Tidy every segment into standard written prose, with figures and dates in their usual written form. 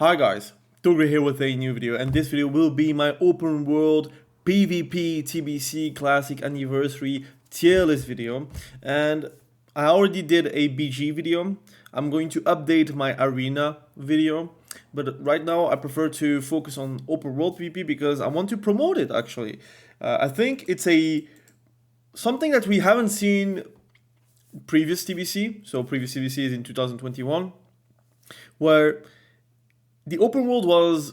Hi guys, Togre here with a new video, and this video will be my open world PvP TBC Classic Anniversary tier list video. And I already did a BG video. I'm going to update my arena video, but right now I prefer to focus on open world PvP because I want to promote it actually. I think it's something that we haven't seen previous TBC. So previous TBC is in 2021, where the open world was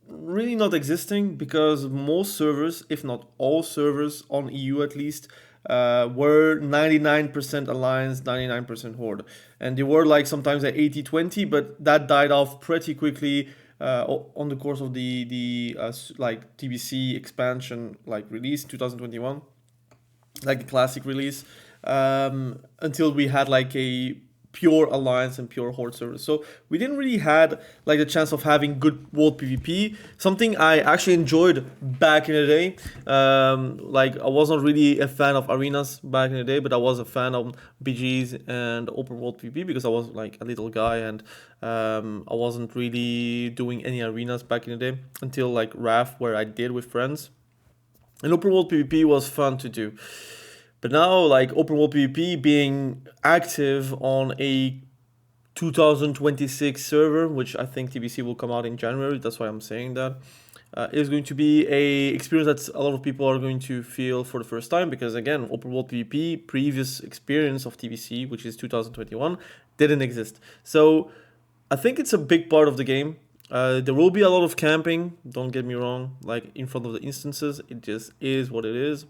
really not existing because most servers, if not all servers on EU at least, were 99% alliance, 99% horde, and they were like sometimes at 80-20, but that died off pretty quickly on the course of the like TBC expansion like release 2021, like the classic release, until we had like a pure alliance and pure horde servers. So we didn't really had like the chance of having good world PvP, something I actually enjoyed back in the day. Like I wasn't really a fan of arenas back in the day, but I was a fan of BGs and open world PvP because I was like a little guy, and I wasn't really doing any arenas back in the day until like RAF, where I did with friends, and open world PvP was fun to do. But now, like open world PvP being active on a 2026 server, which I think TBC will come out in January, that's why I'm saying that, is going to be a experience that a lot of people are going to feel for the first time, because again, open world PvP, previous experience of TBC, which is 2021, didn't exist. So I think it's a big part of the game. There will be a lot of camping, don't get me wrong, like in front of the instances, it just is what it is.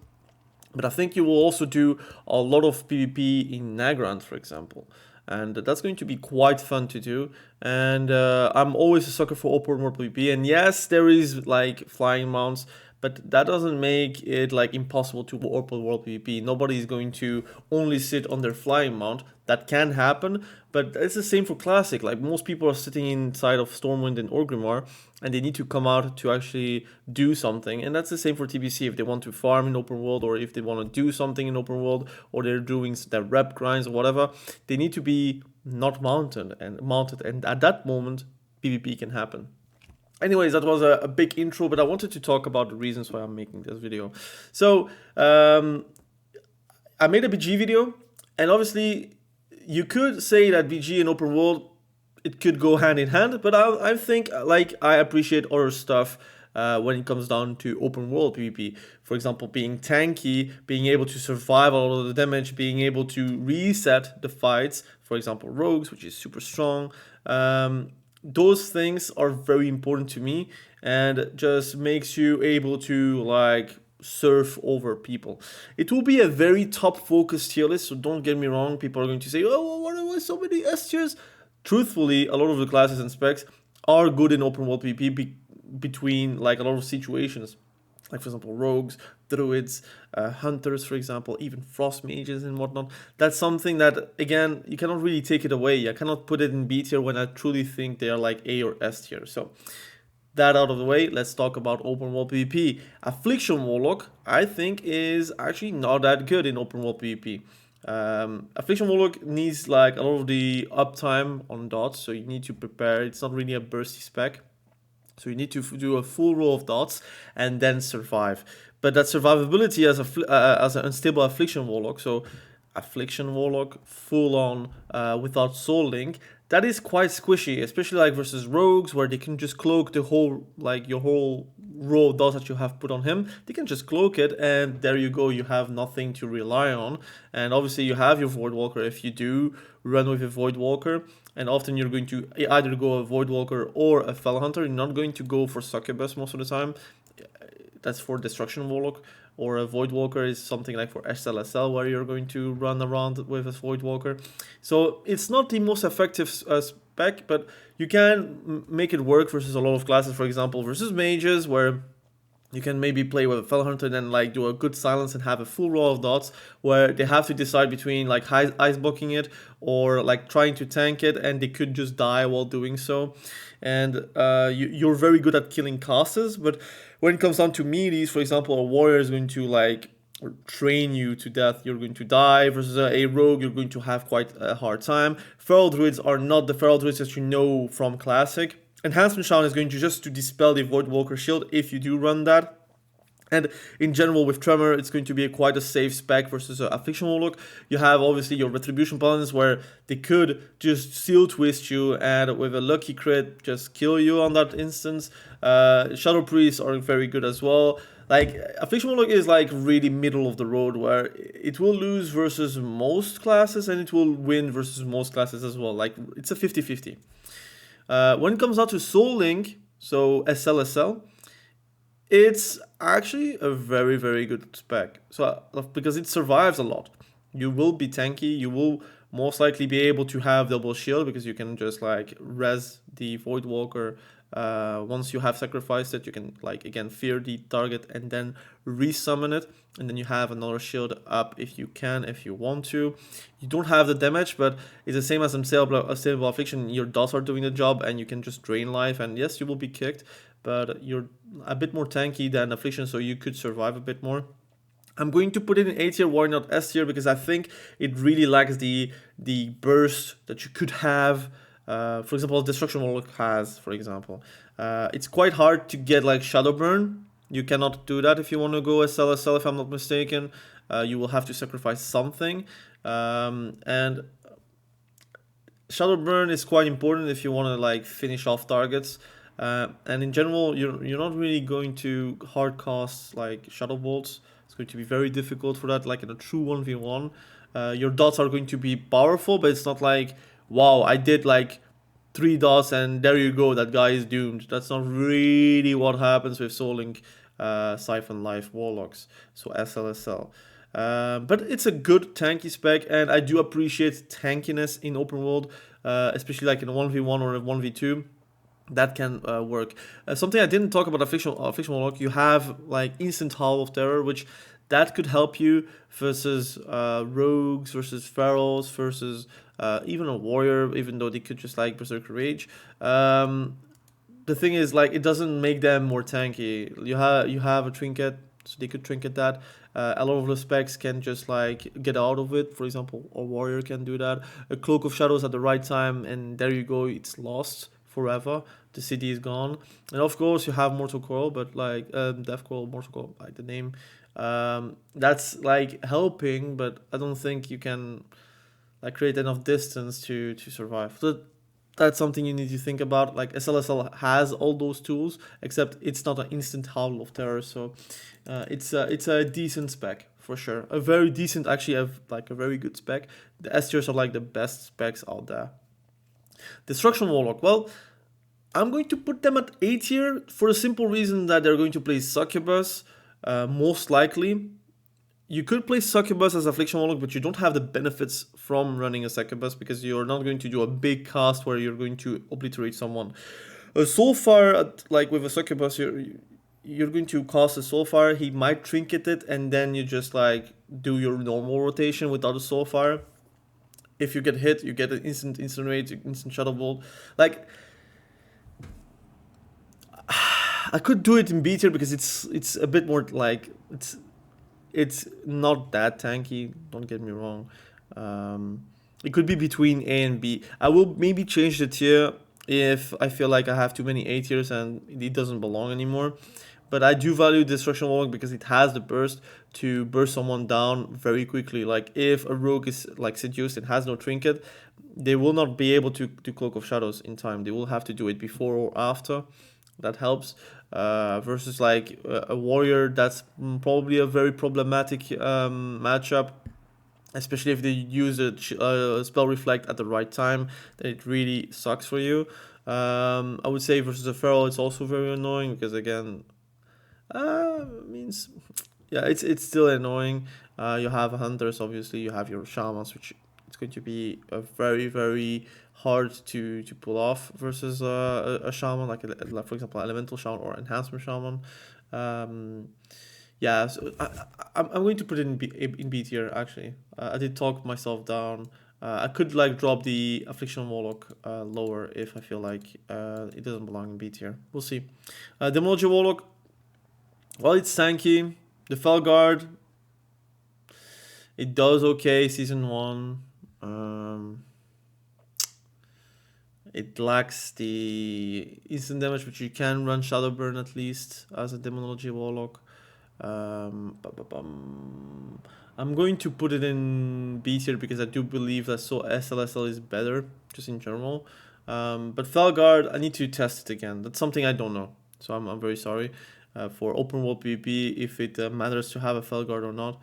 But I think you will also do a lot of PvP in Nagrand, for example. And that's going to be quite fun to do. And I'm always a sucker for open world PvP. And yes, there is like flying mounts, but that doesn't make it like impossible to open world PvP. Nobody is going to only sit on their flying mount. That can happen, but it's the same for classic. Like most people are sitting inside of Stormwind and Orgrimmar, and they need to come out to actually do something. And that's the same for TBC. If they want to farm in open world, or if they want to do something in open world, or they're doing their rep grinds or whatever, they need to be not mounted, and at that moment PvP can happen. Anyways, that was a big intro, but I wanted to talk about the reasons why I'm making this video. So I made a BG video, and obviously you could say that BG and open world, it could go hand in hand, but I think like I appreciate other stuff when it comes down to open world PvP. For example, being tanky, being able to survive all of the damage, being able to reset the fights. For example, rogues, which is super strong. Those things are very important to me, and just makes you able to like surf over people. It will be a very top focused tier list, so don't get me wrong. People are going to say, oh, what are so many S tiers? Truthfully, a lot of the classes and specs are good in open world PvP between like a lot of situations. Like for example, rogues, druids, hunters, for example, even frost mages and whatnot. That's something that, again, you cannot really take it away. I cannot put it in B tier when I truly think they are like A or S tier. So that out of the way, let's talk about open world PvP. Affliction warlock, I think, is actually not that good in open world PvP. Affliction warlock needs like a lot of the uptime on dots, so you need to prepare. It's not really a bursty spec, so you need to do a full row of dots and then survive. But that survivability as an unstable affliction warlock, so affliction warlock full on without soul link, that is quite squishy, especially like versus rogues, where they can just cloak the whole, like your whole row of dots that you have put on him. They can just cloak it, and there you go, you have nothing to rely on. And obviously you have your void walker if you do run with a void walker, and often you're going to either go a void walker or a fel hunter. You're not going to go for succubus most of the time. That's for destruction warlock. Or a void walker is something like for SLSL, where you're going to run around with a void walker. So it's not the most effective spec, but you can make it work versus a lot of classes. For example, versus mages, where you can maybe play with a fel hunter and then like do a good silence and have a full row of dots, where they have to decide between like ice blocking it or like trying to tank it, and they could just die while doing so. And you're very good at killing casters, but when it comes down to meaties, for example, a warrior is going to like train you to death. You're going to die. Versus a rogue, you're going to have quite a hard time. Feral druids are not the feral druids that you know from classic. Enhancement Shaman is going to just to dispel the Void Walker shield if you do run that. And in general, with Tremor, it's going to be quite a safe spec versus Affliction Warlock. You have obviously your Retribution Paladins where they could just Seal Twist you and with a lucky crit just kill you on that instance. Shadow Priests are very good as well. Like, Affliction Warlock is like really middle of the road where it will lose versus most classes and it will win versus most classes as well. Like, it's a 50-50. When it comes out to Soul Link, so SLSL, it's actually a very, very good spec. So because it survives a lot. You will be tanky, you will most likely be able to have double shield because you can just like res the Void Walker. Once you have sacrificed it, you can like again fear the target and then resummon it, and then you have another shield up if you can, if you want to. You don't have the damage, but it's the same as Unstable Affliction. Your dots are doing the job, and you can just drain life. And yes, you will be kicked, but you're a bit more tanky than Affliction, so you could survive a bit more. I'm going to put it in A tier, why not S tier? Because I think it really lacks the burst that you could have. For example, Destruction Warlock has, for example. It's quite hard to get like Shadow Burn. You cannot do that if you want to go SLSL, if I'm not mistaken. You will have to sacrifice something. And Shadow Burn is quite important if you want to like finish off targets. And in general, you're not really going to hard cast like Shadow Bolts. It's going to be very difficult for that, like in a true 1v1. Your dots are going to be powerful, but it's not like, wow, I did like 3 dots and there you go, that guy is doomed. That's not really what happens with Soul Link, Siphon Life Warlocks, so SLSL. But it's a good tanky spec, and I do appreciate tankiness in open world, especially like in a 1v1 or a 1v2. That can work. Something I didn't talk about Affliction Warlock, you have like instant Howl of Terror, which that could help you versus rogues, versus ferals, versus even a warrior, even though they could just like Berserker Rage. The thing is, like, it doesn't make them more tanky. You have a trinket, so they could trinket that. A lot of the specs can just like get out of it. For example, a warrior can do that. A Cloak of Shadows at the right time, and there you go, it's lost forever. The city is gone. And of course you have Mortal Coil, but like Death Coil, Mortal Coil, like the name. That's like helping, but I don't think you can like create enough distance to survive. So that's something you need to think about. Like SLSL has all those tools, except it's not an instant Howl of Terror. So it's a decent spec for sure. A very decent, actually, like a very good spec. The S tiers are like the best specs out there. Destruction Warlock. Well, I'm going to put them at A tier for the simple reason that they're going to play Succubus, most likely. You could play Succubus as Affliction Warlock, but you don't have the benefits from running a Succubus because you're not going to do a big cast where you're going to obliterate someone. So far, like with a Succubus, you're going to cast a Soulfire, he might trinket it, and then you just like do your normal rotation without a Soulfire. If you get hit, you get an instant Incinerate, instant Shadow Bolt. Like, I could do it in B tier because it's a bit more like it's not that tanky. Don't get me wrong. It could be between A and B. I will maybe change the tier if I feel like I have too many A tiers and it doesn't belong anymore. But I do value Destruction Warlock because it has the burst to burst someone down very quickly. Like if a rogue is like seduced and has no trinket, they will not be able to do Cloak of Shadows in time. They will have to do it before or after. That helps. Versus like a warrior, that's probably a very problematic matchup, especially if they use a spell reflect at the right time. Then it really sucks for you. I would say versus a feral, it's also very annoying because again, means yeah, it's still annoying. You have hunters, obviously. You have your shamans, which it's going to be a very hard to pull off versus a shaman, like for example, elemental shaman or enhancement shaman. Yeah, so I'm going to put it in B tier actually. I did talk myself down. I could like drop the Affliction Warlock lower if I feel like it doesn't belong in B tier. We'll see. Demonology Warlock. Well, it's tanky. The Felguard, it does okay season 1. it lacks the instant damage, which you can run Shadow Burn at least as a Demonology Warlock. I'm going to put it in B tier because I do believe that SLSL is better, just in general. But Felguard, I need to test it again. That's something I don't know, so I'm very sorry. For open world PvP, if it matters to have a Felguard or not,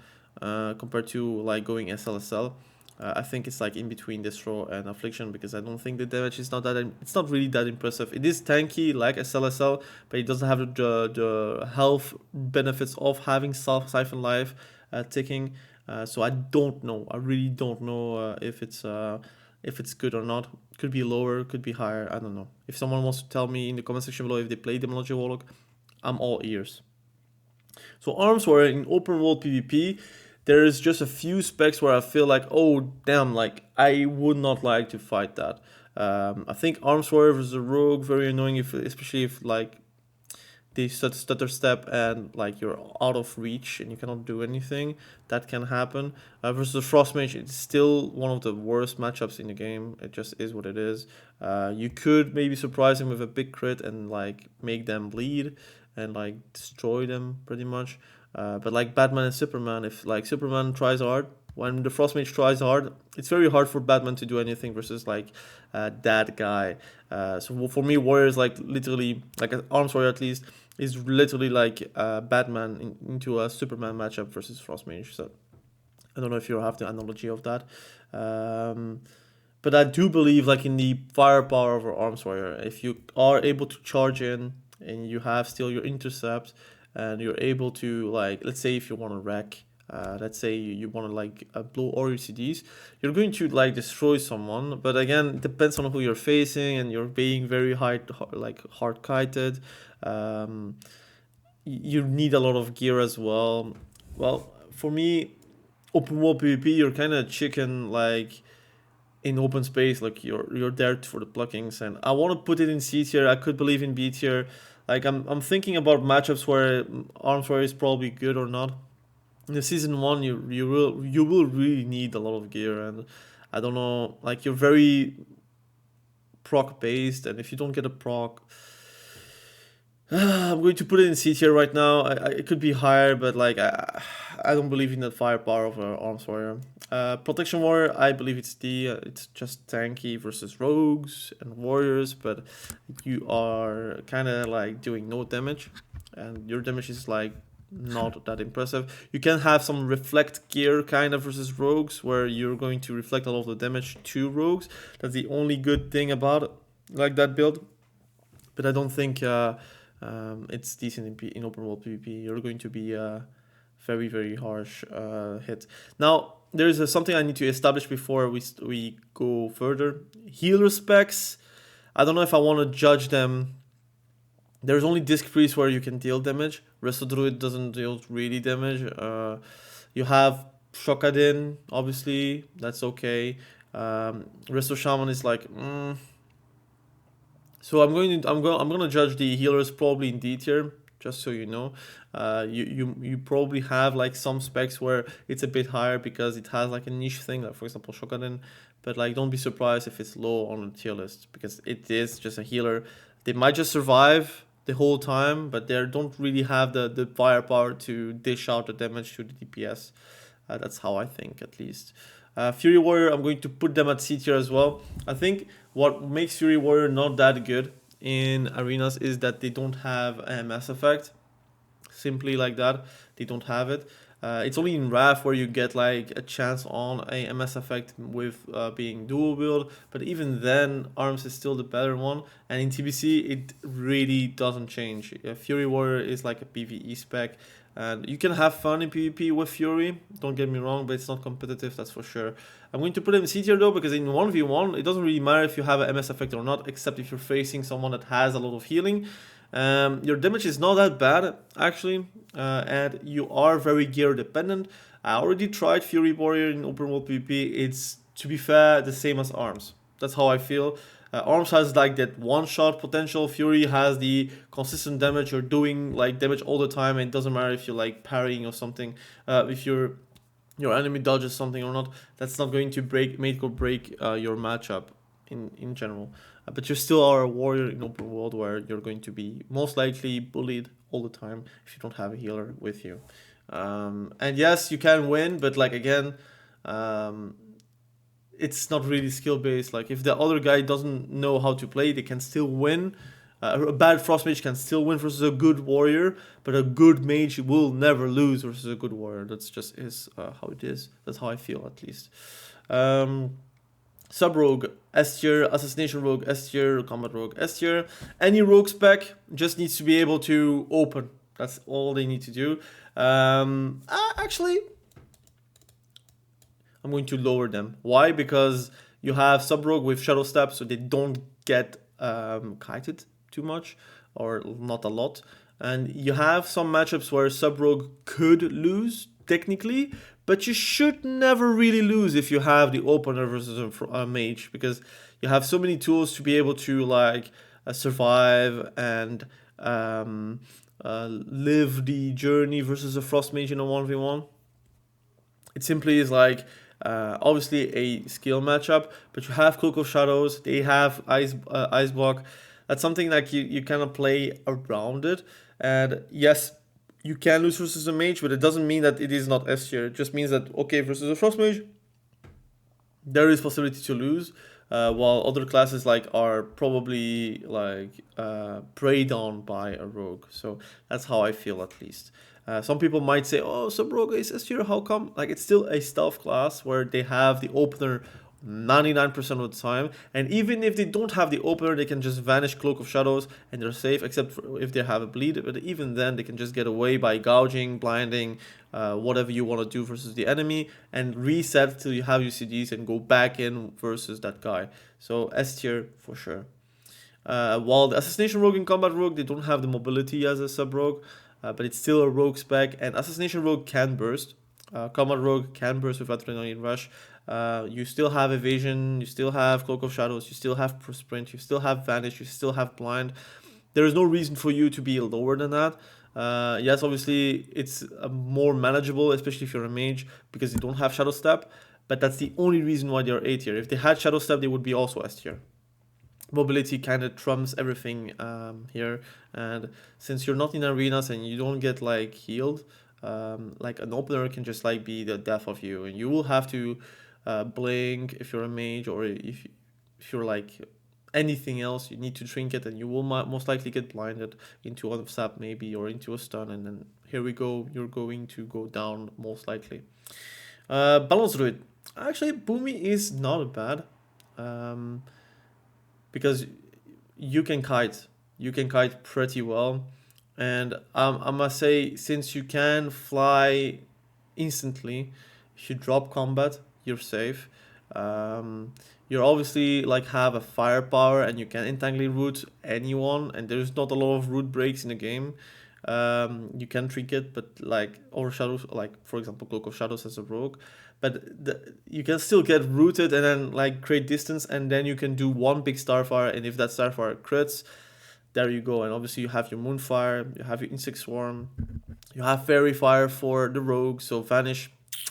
compared to like going SLSL. I think it's like in between Destro and Affliction because I don't think the damage is it's not really that impressive. It is tanky like SLSL, but it doesn't have the health benefits of having Siphon Life ticking. So I don't know. I really don't know if it's good or not. Could be lower, could be higher. I don't know. If someone wants to tell me in the comment section below if they play Demonology Warlock, I'm all ears. So Arms Warrior in open world PvP, there's just a few specs where I feel like, oh damn, like I would not like to fight that. I think Arms Warrior versus a Rogue, very annoying, especially if like they stutter step and like you're out of reach and you cannot do anything. That can happen. Versus the Frost Mage, it's still one of the worst matchups in the game. It just is what it is. You could maybe surprise him with a big crit and like make them bleed and like destroy them pretty much. But like Batman and Superman, if like Superman tries hard, when the Frost Mage tries hard, it's very hard for Batman to do anything versus like that guy. So for me, Warrior is like literally, like an Arms Warrior at least, is literally like Batman into a Superman matchup versus Frost Mage. So I don't know if you have the analogy of that. But I do believe like in the firepower of our Arms Warrior, if you are able to charge in and you have still your intercept, and you're able to like, let's say if you want to wreck, let's say you want to like blow all your CDs, you're going to like destroy someone. But again, it depends on who you're facing, and you're being very hard kited. You need a lot of gear as well. Well, for me, open world PvP, you're kind of chicken like in open space, like you're there for the pluckings, and I want to put it in C tier. I could believe in B tier. Like I'm thinking about matchups where Arms Warrior is probably good or not. In the season 1, you will really need a lot of gear, and I don't know, like you're very proc based, and if you don't get a proc, I'm going to put it in C tier right now. It could be higher, but like I don't believe in that firepower of Arms Warrior. Protection Warrior, I believe it's D. It's just tanky versus rogues and warriors, but you are kind of like doing no damage, and your damage is like not that impressive. You can have some reflect gear kind of versus rogues, where you're going to reflect a lot of the damage to rogues. That's the only good thing about it, like that build. But I don't think it's decent in open world PvP. You're going to be very, very harsh hit. Now, there's something I need to establish before we go further. Healer specs, I don't know if I want to judge them. There's only Disc Priest where you can deal damage. Resto Druid doesn't deal really damage. You have Shokadin, obviously, that's okay. Resto Shaman is like, So I'm gonna judge the healers probably in D tier, just so you know. You probably have like some specs where it's a bit higher because it has like a niche thing, like for example Shokadin. But like don't be surprised if it's low on the tier list because it is just a healer. They might just survive the whole time, but they don't really have the firepower to dish out the damage to the DPS. That's how I think, at least. Fury Warrior, I'm going to put them at C tier as well. I think what makes Fury Warrior not that good in arenas is that they don't have a Mass Effect. Simply like that, they don't have it. It's only in Wrath where you get like a chance on a MS effect with being dual wield, but even then, Arms is still the better one. And in TBC, it really doesn't change. Fury Warrior is like a PvE spec, and you can have fun in PvP with Fury. Don't get me wrong, but it's not competitive, that's for sure. I'm going to put him in C tier though, because in 1v1, it doesn't really matter if you have a MS effect or not, except if you're facing someone that has a lot of healing. Your damage is not that bad actually, and you are very gear dependent. I already tried Fury Warrior in open world PvP. It's, to be fair, the same as Arms. That's how I feel. Arms has like that one shot potential. Fury has the consistent damage. You're doing like damage all the time, and it doesn't matter if you're like parrying or something. If your enemy dodges something or not, that's not going to make or break your matchup in general. but you still are a warrior in open world where you're going to be most likely bullied all the time if you don't have a healer with you. And yes, you can win, but like again, it's not really skill based. Like if the other guy doesn't know how to play, they can still win. A bad frost mage can still win versus a good warrior, but a good mage will never lose versus a good warrior. That's just how it is. That's how I feel, at least. Sub rogue S tier, assassination rogue S tier, combat rogue S tier. Any rogue spec just needs to be able to open. That's all they need to do. Actually, I'm going to lower them. Why? Because you have sub rogue with shadow step, so they don't get kited too much, or not a lot. And you have some matchups where sub rogue could lose technically, but you should never really lose if you have the opener versus a mage, because you have so many tools to be able to like survive and live the journey versus a frost mage in a 1v1. It simply is like obviously a skill matchup, but you have Cloak of Shadows, they have Ice Block. That's something like you kind of play around it. And yes, you can lose versus a mage, but it doesn't mean that it is not S tier. It just means that, okay, versus a frost mage, there is possibility to lose, while other classes like are probably like preyed on by a rogue. So that's how I feel, at least. Some people might say, oh, sub rogue is S tier, how come? Like, it's still a stealth class where they have the opener 99% of the time, and even if they don't have the opener, they can just vanish Cloak of Shadows and they're safe, except for if they have a bleed. But even then, they can just get away by gouging, blinding, whatever you want to do versus the enemy, and reset till you have UCDs and go back in versus that guy. So S tier for sure. While the Assassination Rogue and Combat Rogue, they don't have the mobility as a sub rogue, but it's still a rogue spec, and Assassination Rogue can burst. Combat Rogue can burst with Adrenaline Rush. You still have evasion, you still have Cloak of Shadows, you still have sprint, you still have vanish, you still have blind. There is no reason for you to be lower than that. Yes, obviously it's more manageable, especially if you're a mage, because you don't have Shadow Step, but that's the only reason why they're A tier. If they had Shadow Step, they would be also S tier. Mobility kind of trumps everything here, and since you're not in arenas and you don't get like healed, like an opener can just like be the death of you, and you will have to blink if you're a mage, or if you're like anything else, you need to trinket, and you will most likely get blinded into a sap maybe, or into a stun, and then here we go, you're going to go down most likely. Balance druid, actually Boomy is not bad, because you can kite pretty well. And I must say, since you can fly instantly, if you drop combat, you're safe. You're obviously like have a firepower, and you can entangling root anyone, and there's not a lot of root breaks in the game. You can trinket, but like overshadows, like for example Cloak of Shadows as a rogue, but you can still get rooted and then like create distance, and then you can do one big starfire, and if that starfire crits, there you go. And obviously you have your moonfire, you have your insect swarm, you have fairy fire for the rogue, so vanish,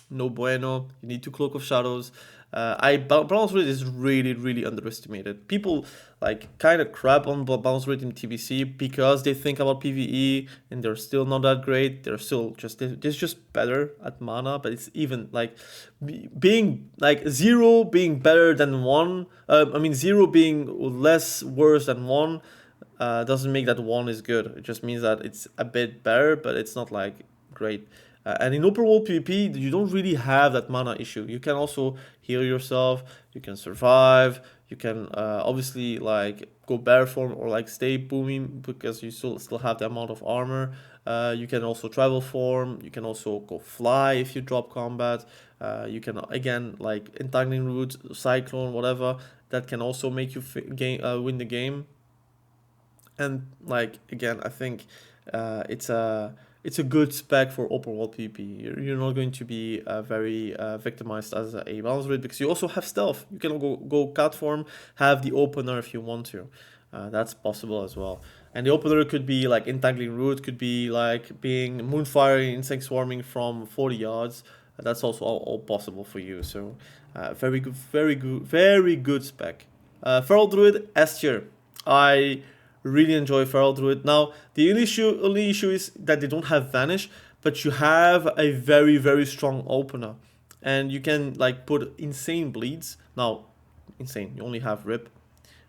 no bueno. You need to Cloak of Shadows. Balance rate is really underestimated. People like kind of crap on balance rate in TBC because they think about PvE, and they're still not that great. They're just better at mana, but it's even like being like 0 being better than 1. I mean 0 being less worse than 1 doesn't make that 1 is good. It just means that it's a bit better, but it's not like great. And in open world PvP, you don't really have that mana issue. You can also heal yourself, you can survive, you can obviously like go bear form or like stay booming because you still have the amount of armor. You can also travel form, you can also go fly if you drop combat. You can again like entangling root, cyclone, whatever. That can also make you win the game. And like again, I think it's a good spec for open world PvP. You're not going to be very victimized as a balance rate, because you also have stealth. You can go cat form, have the opener if you want to. That's possible as well. And the opener could be like entangling root, could be like being moonfire, insect swarming from 40 yards. That's also all possible for you. So very good spec. Feral Druid, S tier. I really enjoy Feral Druid. Now, the only issue is that they don't have Vanish, but you have a very, very strong opener. And you can like put insane bleeds. Now, insane, you only have Rip.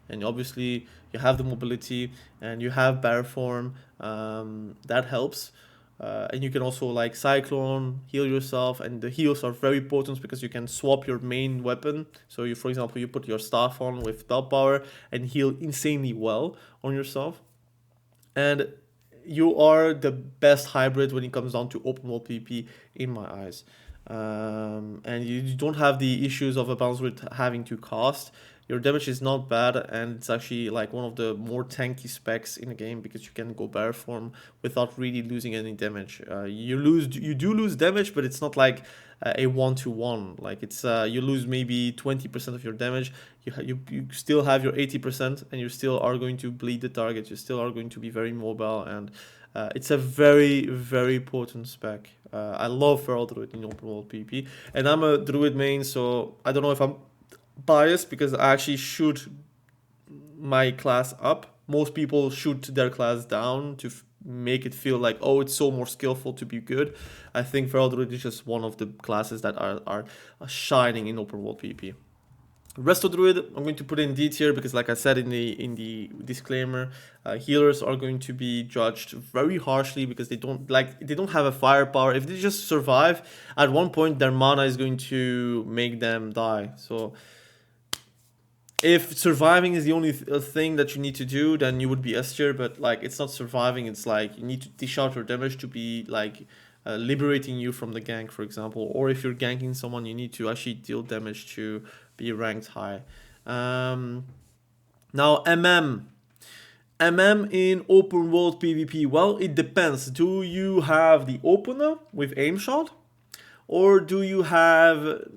And obviously you have the mobility and you have Bear Form. That helps. And you can also like Cyclone, heal yourself, and the heals are very potent because you can swap your main weapon. So you, for example, you put your staff on with spell power and heal insanely well on yourself. And you are the best hybrid when it comes down to open world PvP in my eyes. And you don't have the issues of a bounce with having to cast. Your damage is not bad, and it's actually like one of the more tanky specs in the game because you can go Bear Form without really losing any damage. You do lose damage, but it's not like a 1-to-1. Like it's you lose maybe 20% of your damage. You still have your 80%, and you still are going to bleed the target. You still are going to be very mobile, and it's a very, very potent spec. I love Feral Druid in open world PvP, and I'm a Druid main, so I don't know if I'm biased because I actually shoot my class up. Most people shoot their class down to make it feel like, oh, it's so more skillful to be good. I think Feral Druid is just one of the classes that are shining in open world PvP. Resto Druid, I'm going to put in D tier because, like I said in the disclaimer, healers are going to be judged very harshly because they don't have a firepower. If they just survive, at one point their mana is going to make them die. So if surviving is the only thing that you need to do, then you would be S tier. But like, it's not surviving. It's like you need to dish out your damage to be like liberating you from the gank, for example. Or if you're ganking someone, you need to actually deal damage to be ranked high. Now MM in open world PvP. Well, it depends. Do you have the opener with aim shot, or do you have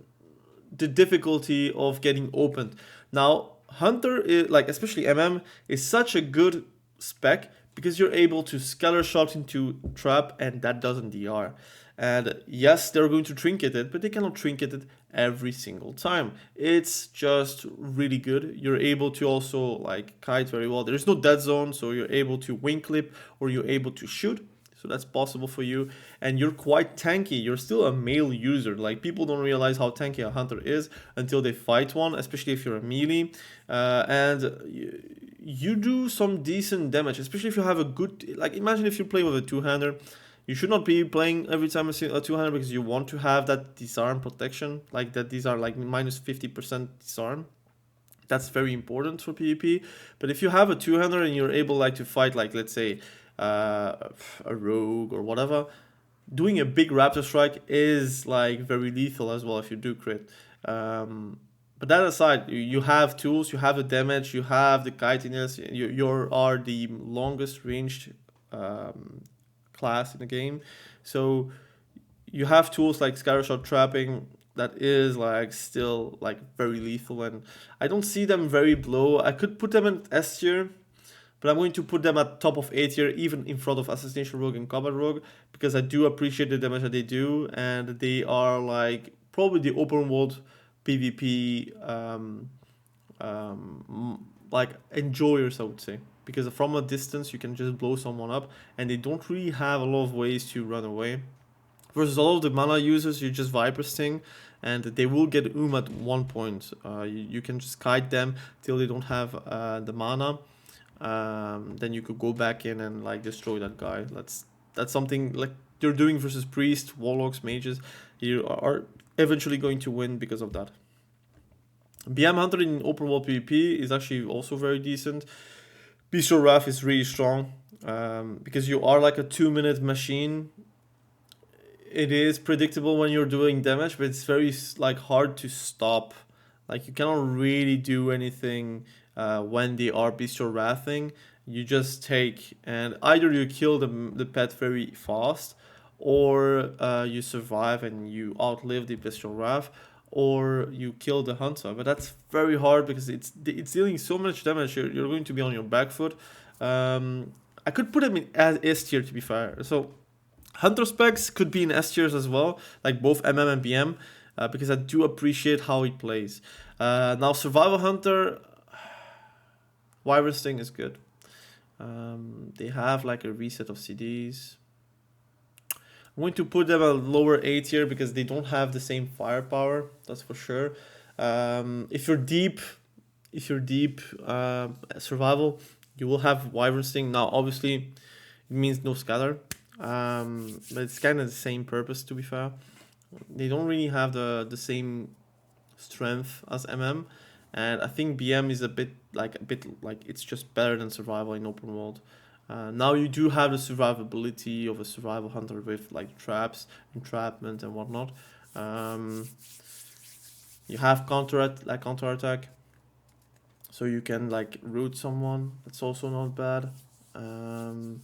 the difficulty of getting opened? Now, Hunter is like, especially MM, is such a good spec because you're able to scalar shot into trap, and that doesn't DR. And yes, they're going to trinket it, but they cannot trinket it every single time. It's just really good. You're able to also like kite very well. There's no dead zone, so you're able to wing clip or you're able to shoot. So that's possible for you. And you're quite tanky. You're still a melee user. Like, people don't realize how tanky a hunter is until they fight one, especially if you're a melee. And you do some decent damage, especially if you have a good, like, imagine if you play with a two-hander. You should not be playing every time a two-hander because you want to have that disarm protection, like that these are like minus 50% disarm. That's very important for PvP. But if you have a two-hander and you're able like to fight, like, let's say a rogue or whatever, doing a big raptor strike is like very lethal as well if you do crit. But that aside, you have tools, you have the damage, you have the kitiness, you are the longest ranged class in the game. So you have tools like scattershot trapping that is like still like very lethal, and I don't see them very low. I could put them in S tier, but I'm going to put them at top of A tier, even in front of Assassination Rogue and Combat Rogue, because I do appreciate the damage that they do, and they are like probably the open world PvP like enjoyers, I would say, because from a distance you can just blow someone up, and they don't really have a lot of ways to run away. Versus all of the mana users, you just Viper Sting, and they will get at one point. You can just kite them till they don't have the mana. Then you could go back in and like destroy that guy. That's something like you're doing versus priest, warlocks, mages. You are eventually going to win because of that. BM Hunter in open world PvP is actually also very decent. Bestial Wrath is really strong because you are like a 2-minute machine. It is predictable when you're doing damage, but it's very like hard to stop. Like, you cannot really do anything when they are Bestial Wrathing. You just take, and either you kill the pet very fast, or you survive and you outlive the Bestial Wrath, or you kill the hunter. But that's very hard because it's dealing so much damage. You're going to be on your back foot. I could put them in as S tier, to be fair. So hunter specs could be in S tiers as well, like both MM and BM, because I do appreciate how it plays. Now Survival Hunter, Wyvern Sting is good. They have like a reset of CDs. I'm going to put them at lower A tier because they don't have the same firepower. That's for sure. If you're deep survival, you will have Wyvern Sting. Now, obviously, it means no scatter, but it's kind of the same purpose. To be fair, they don't really have the same strength as MM, and I think BM is a bit like it's just better than survival in open world. Now you do have the survivability of a survival hunter with like traps, entrapment, and whatnot. You have counter attack, so you can like root someone. That's also not bad. I'm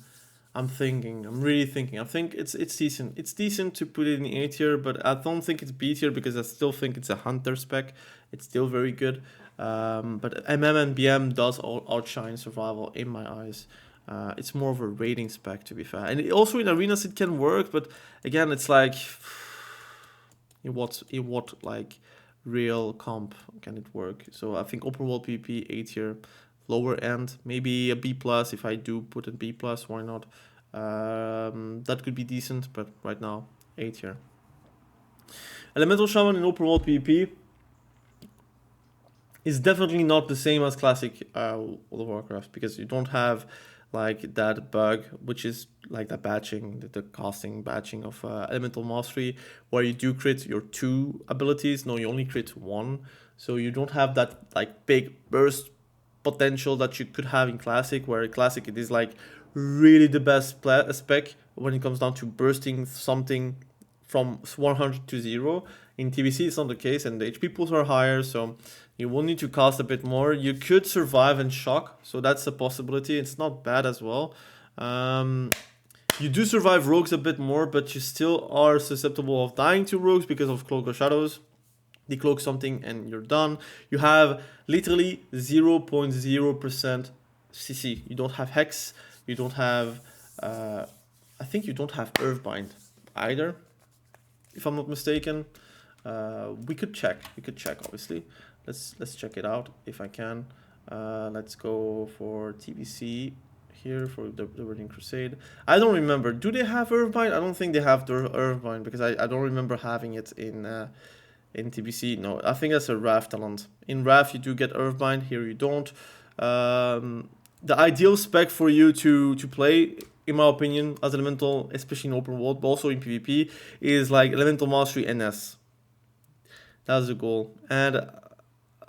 really thinking. I think it's decent. It's decent to put it in A tier, but I don't think it's B tier because I still think it's a hunter spec. It's still very good. But MM and BM does outshine survival in my eyes. It's more of a rating spec, to be fair, and also in arenas it can work, but again, it's like in what like real comp can it work? So I think open world PvP A tier, lower end, maybe a B plus if I do put in B plus, why not? That could be decent, but right now A tier. Elemental Shaman in open world PvP is definitely not the same as classic World of Warcraft because you don't have like that bug, which is like the batching, the casting batching of Elemental Mastery, where you do crit your 2 abilities. No, you only crit 1, so you don't have that like big burst potential that you could have in Classic, where in Classic it is like really the best spec when it comes down to bursting something from 100 to 0. In TBC it's not the case, and the HP pools are higher, so you will need to cast a bit more. You could survive and shock, so that's a possibility. It's not bad as well. You do survive rogues a bit more, but you still are susceptible of dying to rogues because of Cloak of Shadows. Decloak something and you're done. You have literally 0.0% CC. You don't have Hex. You don't have... I think you don't have Earthbind either, if I'm not mistaken. We could check. Obviously. Let's check it out if I can. Let's go for TBC here for the Burning Crusade. I don't remember. Do they have Earthbind? I don't think they have the Earthbind because I don't remember having it in TBC. No, I think that's a Wrath talent. In Wrath you do get Earthbind. Here you don't. The ideal spec for you to play, in my opinion, as Elemental, especially in open world, but also in PvP, is like Elemental Mastery NS. That's the goal. And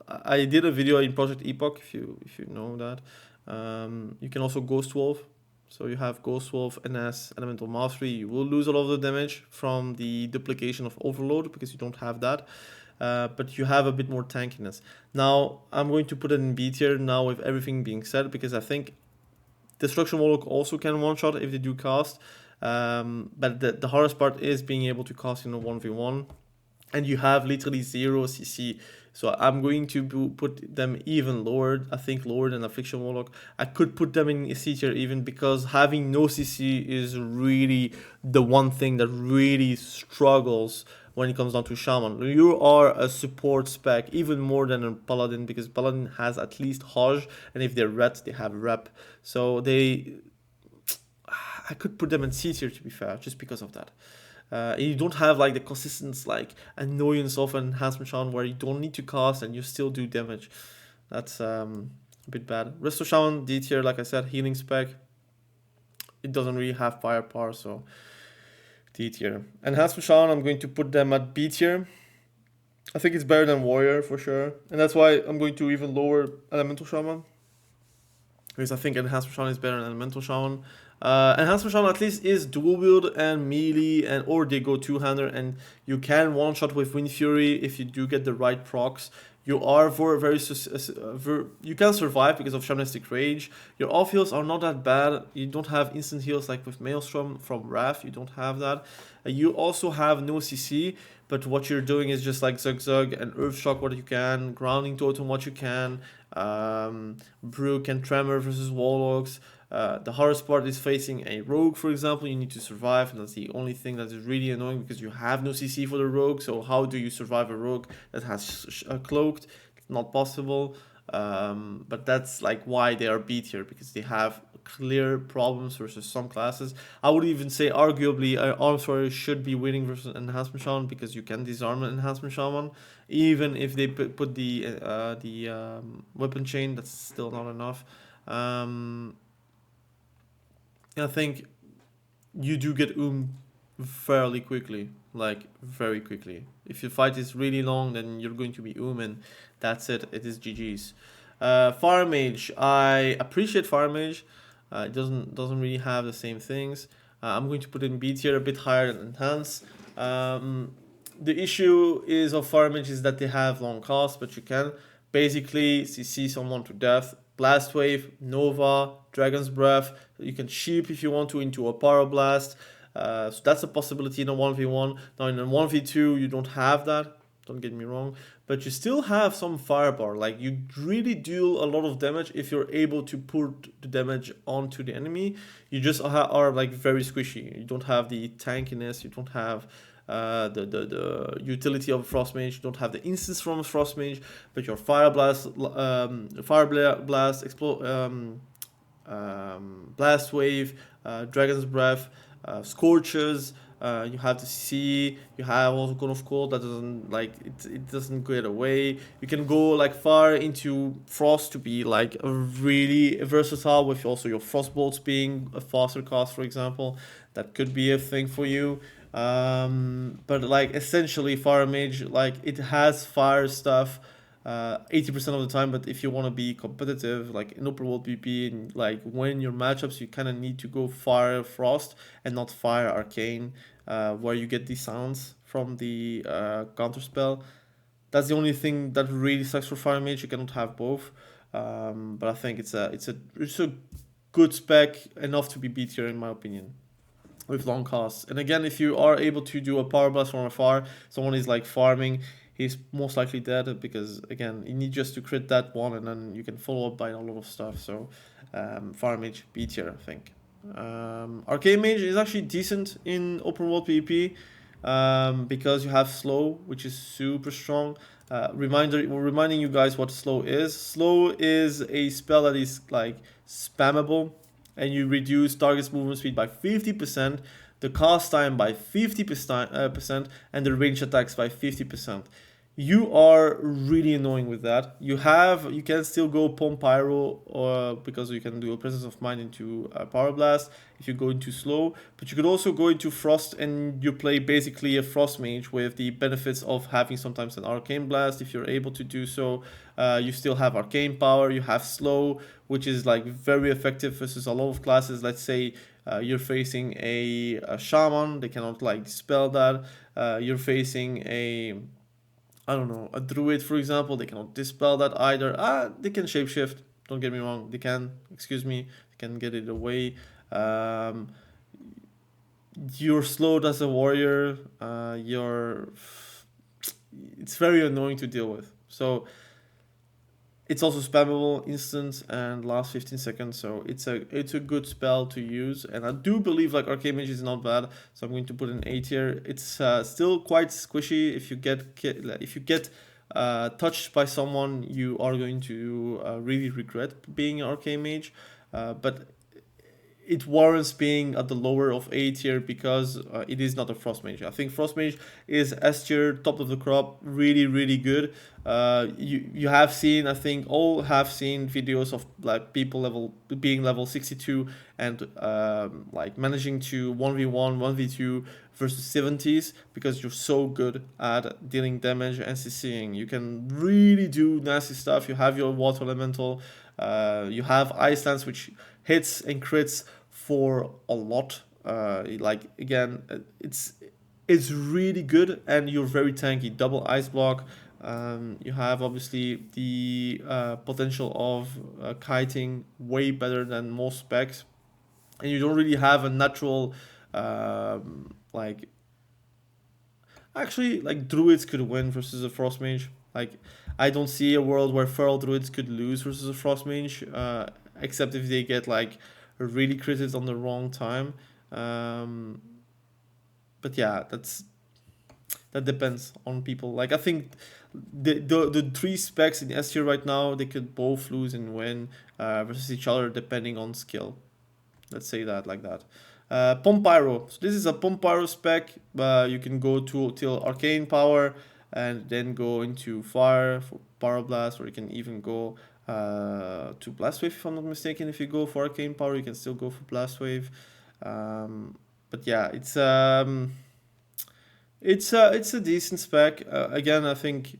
I did a video in Project Epoch, if you know that. You can also Ghost Wolf. So you have Ghost Wolf, NS, Elemental Mastery. You will lose a lot of the damage from the duplication of Overload because you don't have that. But you have a bit more tankiness. Now, I'm going to put it in B tier now with everything being said, because I think Destruction Warlock also can one-shot if they do cast. But the hardest part is being able to cast in a 1v1. And you have literally 0 CC. So I'm going to put them even lower. I think lower than Affliction Warlock. I could put them in C tier even because having no CC is really the one thing that really struggles when it comes down to Shaman. You are a support spec even more than a Paladin, because Paladin has at least Hajj, and if they're red, they have Rep. So I could put them in C tier, to be fair, just because of that. You don't have like the consistent like annoyance of an enhancement shaman where you don't need to cast and you still do damage. That's a bit bad. Resto Shaman D tier, like I said, healing spec. It doesn't really have firepower, so D tier. Enhancement Shaman, I'm going to put them at B tier. I think it's better than Warrior for sure, and that's why I'm going to even lower Elemental Shaman, because I think Enhancement Shaman is better than Elemental Shaman. Enhancement Shaman at least is dual wield and melee, or they go two-hander, and you can one-shot with Wind Fury if you do get the right procs. You are you can survive because of Shamanistic Rage. Your off heals are not that bad. You don't have instant heals like with Maelstrom from Wrath. You don't have that. You also have no CC, but what you're doing is just like Zug and Earth Shock what you can, Grounding Totem what you can, Brook and Tremor versus Warlocks. The hardest part is facing a rogue, for example. You need to survive, and that's the only thing that is really annoying because you have no CC for the rogue. So how do you survive a rogue that has cloaked? Not possible. But that's like why they are B tier, because they have clear problems versus some classes. I would even say arguably Armsword should be winning versus Enhancement Shaman, because you can disarm an Enhancement Shaman even if they put the weapon chain. That's still not enough. um, I think you do get fairly quickly, like very quickly. If your fight is really long, then you're going to be and that's it. It is GG's. Fire Mage, I appreciate Fire Mage. It doesn't really have the same things. I'm going to put in B tier, a bit higher than Enhance. The issue is of Fire Mage is that they have long costs, but you can basically CC someone to death. Blast Wave, Nova, Dragon's Breath. You can sheep if you want to into a Pyroblast. So that's a possibility in a 1v1. Now in a 1v2 you don't have that, don't get me wrong, but you still have some firepower. Like you really deal a lot of damage if you're able to put the damage onto the enemy. You just are like very squishy. You don't have the tankiness, you don't have the utility of Frost Mage, you don't have the instance from Frost Mage, but your Fire Blast, Blast Wave, Dragon's Breath, Scorches. You have the CC. You have also Cone of Cold that doesn't like it doesn't get away. You can go like far into Frost to be like a really versatile with also your Frost Bolts being a faster cost, for example. That could be a thing for you. But like essentially Fire Mage, like it has fire stuff 80% of the time, but if you want to be competitive like in open world PvP and like win your matchups, you kind of need to go Fire Frost and not Fire Arcane, where you get these sounds from the counter spell. That's the only thing that really sucks for Fire Mage. You cannot have both. But I think it's a good spec, enough to be B tier in my opinion, with long costs. And again, if you are able to do a power blast from afar, someone is like farming, he's most likely dead, because again, you need just to crit that one and then you can follow up by a lot of stuff. So Fire Mage B tier, I think. Arcane Mage is actually decent in open world PvP, because you have slow, which is super strong. Reminding you guys what slow is. Slow is a spell that is like spammable, and you reduce target's movement speed by 50%, the cast time by 50%, and the range attacks by 50%. You are really annoying with that. You can still go pompyro, or because you can do a presence of mind into a power blast if you go into slow, but you could also go into frost and you play basically a frost mage with the benefits of having sometimes an arcane blast if you're able to do so. You still have arcane power, you have slow, which is like very effective versus a lot of classes. Let's say you're facing a shaman, they cannot like dispel that. You're facing I don't know, a druid, for example, they cannot dispel that either. They can shapeshift, don't get me wrong, they can, they can get it away. Um, you're slowed as a warrior, it's very annoying to deal with. So it's also spammable, instant, and last 15 seconds. So it's a good spell to use, and I do believe like Arcane Mage is not bad. So I'm going to put an A tier. It's still quite squishy. If you get touched by someone, you are going to really regret being an Arcane Mage. But it warrants being at the lower of A tier because it is not a Frost Mage. I think Frost Mage is S tier, top of the crop, really, really good. You have seen, I think all have seen videos of like people being level 62 and like managing to 1v1, 1v2 versus 70s because you're so good at dealing damage and CCing. You can really do nasty stuff. You have your water elemental, you have Ice Lance, which hits and crits for a lot. Like again, it's really good, and you're very tanky. Double ice block. You have obviously the potential of kiting way better than most specs, and you don't really have a natural like. Actually, like druids could win versus a frost mage. Like I don't see a world where feral druids could lose versus a frost mage, except if they get like really critted on the wrong time. But yeah, that's that depends on people. Like I think the three specs in S tier right now, they could both lose and win versus each other depending on skill. Let's say that like that. Pompyro. So this is a Pompyro spec. You can go to till Arcane power and then go into fire for Pyroblast, or you can even go to Blast Wave if I'm not mistaken. If you go for Arcane power, you can still go for Blast Wave. But yeah, it's a decent spec. Again, I think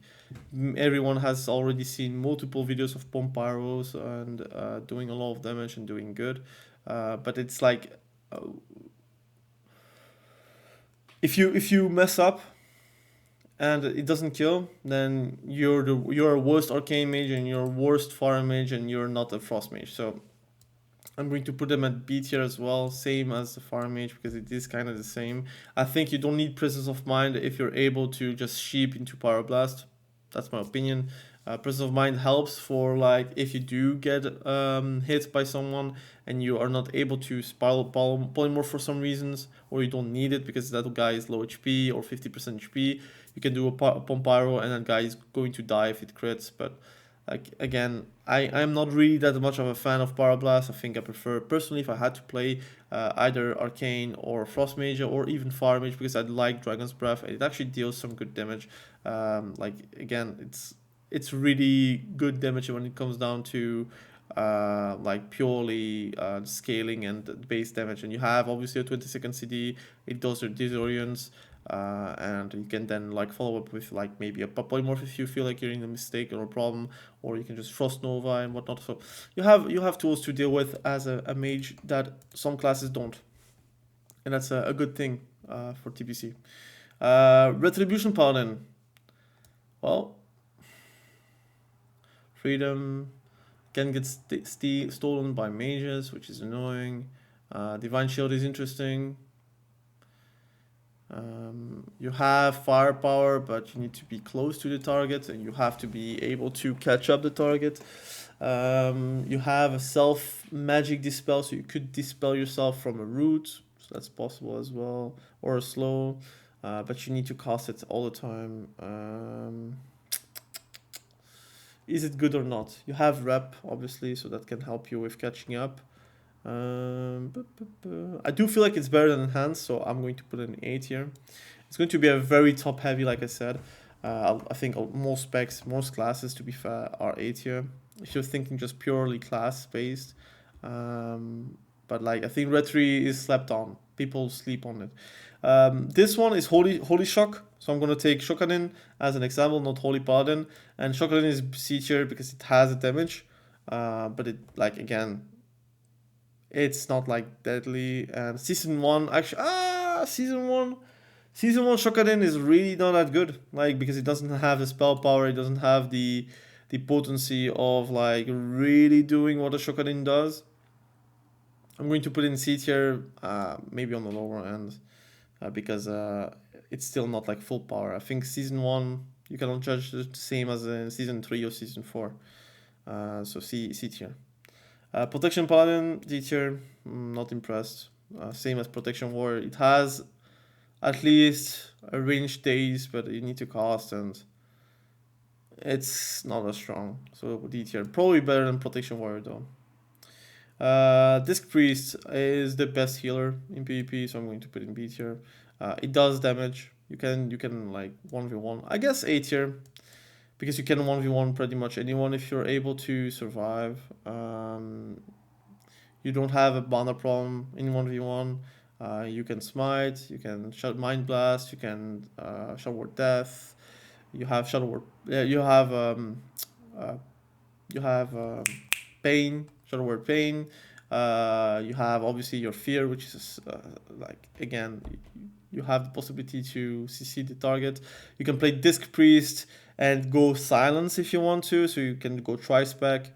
everyone has already seen multiple videos of Pompyros and doing a lot of damage and doing good. But it's like uh, if you mess up and it doesn't kill, then you're a worst arcane mage and you're a worst fire mage and you're not a frost mage. So I'm going to put them at B tier as well, same as the fire mage because it is kind of the same. I think you don't need presence of mind if you're able to just sheep into pyroblast. That's my opinion. Presence of mind helps for like if you do get hit by someone and you are not able to spiral polymorph for some reasons, or you don't need it because that guy is low HP or 50% HP. You can do a pompyro and that guy is going to die if it crits. But like again, I'm not really that much of a fan of Pyroblast. I think I prefer personally if I had to play either Arcane or Frost Mage or even Fire Mage because I like Dragon's Breath and it actually deals some good damage. Like again, it's really good damage when it comes down to like purely scaling and base damage. And you have obviously a 20-second CD. It does your disorients. And you can then like follow up with like maybe a polymorph if you feel like you're in a mistake or a problem, or you can just frost nova and whatnot. So you have tools to deal with as a mage that some classes don't, and that's a good thing for TBC. Retribution Paladin. Well, freedom can get stolen by mages, which is annoying. Divine Shield is interesting. You have firepower, but you need to be close to the target and you have to be able to catch up the target. You have a self magic dispel, so you could dispel yourself from a root, so that's possible as well, or a slow, but you need to cast it all the time. Is it good or not? You have rep, obviously, so that can help you with catching up. I do feel like it's better than enhanced, so I'm going to put it in A tier. It's going to be a very top heavy, like I said. I think most specs, most classes, to be fair, are A tier. If you're thinking just purely class based, but like I think Retri is slept on. People sleep on it. This one is Holy Shock, so I'm gonna take Shokanin as an example, not Holy Paladin. And Shokanin is C tier because it has a damage, but it like again. It's not like deadly. And season one, actually, season one Shokaden is really not that good. Like because it doesn't have the spell power, it doesn't have the potency of like really doing what a Shokaden does. I'm going to put in C tier, maybe on the lower end, because it's still not like full power. I think season one you cannot judge the same as in season 3 or season 4. So C tier. Protection Paladin, D tier, not impressed. Same as Protection Warrior. It has at least a range days, but you need to cast and it's not as strong. So D tier. Probably better than Protection Warrior though. Disc Priest is the best healer in PvP, so I'm going to put in B tier. It does damage. You can like 1v1. I guess A tier. Because you can 1v1 pretty much anyone if you're able to survive. You don't have a banner problem in 1v1. You can smite, you can mind blast, you can shadow word death. You have shadow word. Yeah, you have pain, shadow word pain. You have obviously your fear, which is like again, you have the possibility to CC the target. You can play Disc Priest and go silence if you want to, so you can go tri-spec.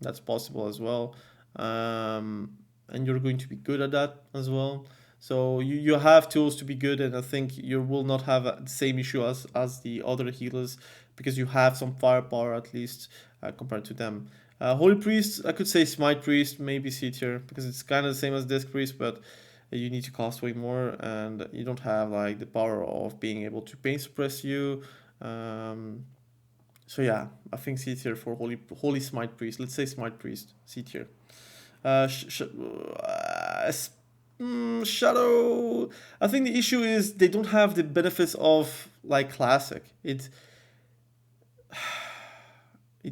That's possible as well. And you're going to be good at that as well. So you have tools to be good, and I think you will not have the same issue as the other healers because you have some firepower at least compared to them. Holy Priest, I could say Smite Priest, maybe C tier, because it's kind of the same as Disc Priest, but you need to cast way more, and you don't have like the power of being able to pain suppress you. So yeah, I think C tier for Holy Smite Priest. Let's say Smite Priest, C tier. Shadow. I think the issue is they don't have the benefits of like Classic. It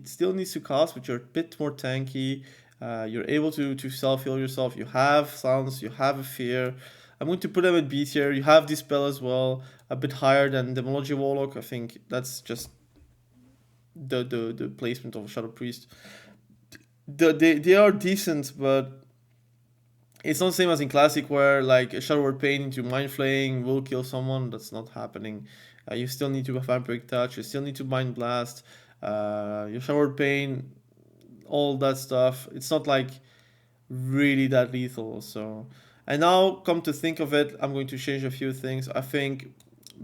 still needs to cost, but you're a bit more tanky. You're able to self heal yourself. You have silence. You have a fear. I'm going to put them at B tier. You have Dispel as well, a bit higher than Demonology Warlock. I think that's just the placement of Shadow Priest. They are decent, but it's not the same as in Classic where like a Shadow Word Pain into Mind Flaying will kill someone. That's not happening. You still need to have Vampiric Touch. You still need to Mind Blast. Your Shadow Word Pain, all that stuff. It's not like really that lethal. So, and now come to think of it, I'm going to change a few things. I think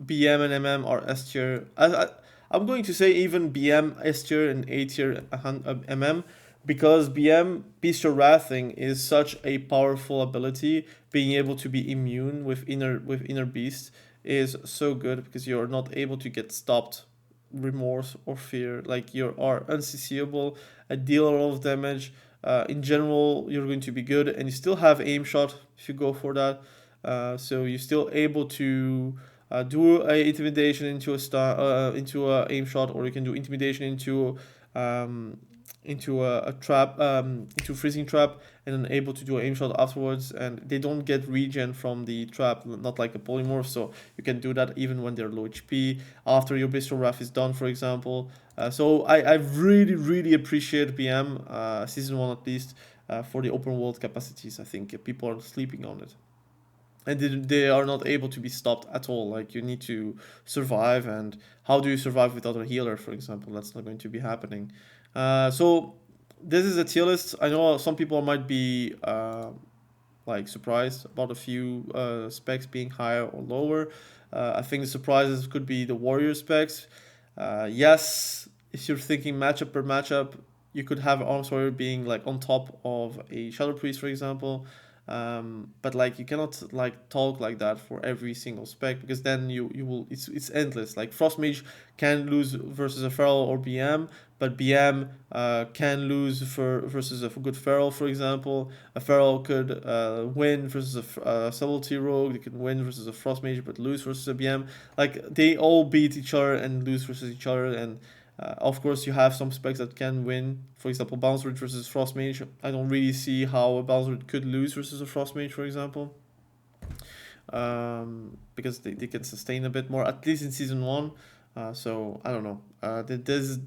BM and MM are S tier. I'm going to say even BM S tier and A tier MM, because BM Bestial Wrathing is such a powerful ability. Being able to be immune with inner beast is so good because you're not able to get stopped remorse or fear. Like you are unccable, deal a lot of damage. In general, you're going to be good, and you still have aim shot if you go for that. So you're still able to do a intimidation into into a aim shot, or you can do intimidation into a trap, into freezing trap, and then able to do an aim shot afterwards. And they don't get regen from the trap, not like a polymorph, so you can do that even when they're low HP after your Bestial Wrath is done, for example. So I really appreciate BM season 1 at least for the open world capacities. I think people are sleeping on it, and they are not able to be stopped at all. Like you need to survive, and how do you survive without a healer, for example? That's not going to be happening. So this is a tier list. I know some people might be like surprised about a few specs being higher or lower. I think the surprises could be the warrior specs. Yes, if you're thinking matchup per matchup, you could have Arms Warrior being like on top of a Shadow Priest, for example. But like you cannot like talk like that for every single spec, because then you will it's endless. Like Frost Mage can lose versus a Feral or BM, but BM can lose versus a good Feral, for example. A Feral could win versus a Subtlety Rogue. They could win versus a Frost Mage, but lose versus a BM. Like they all beat each other and lose versus each other. And of course, you have some specs that can win. For example, Bounce Rate versus Frost Mage. I don't really see how a Bounce Rate could lose versus a Frost Mage, for example. Because they can sustain a bit more, at least in season 1. So I don't know. There's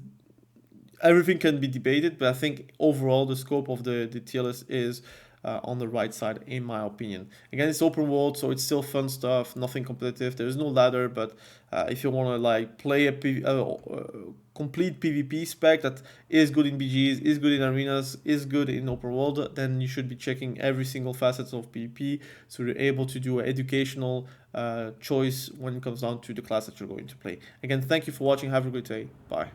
everything can be debated, but I think overall the scope of the tier list is on the right side, in my opinion. Again, it's open world, so it's still fun stuff, nothing competitive. There's no ladder, but if you want to like play a complete PvP spec that is good in BGs, is good in arenas, is good in open world, then you should be checking every single facet of PvP, so you're able to do an educational choice when it comes down to the class that you're going to play. Again, thank you for watching. Have a good day. Bye.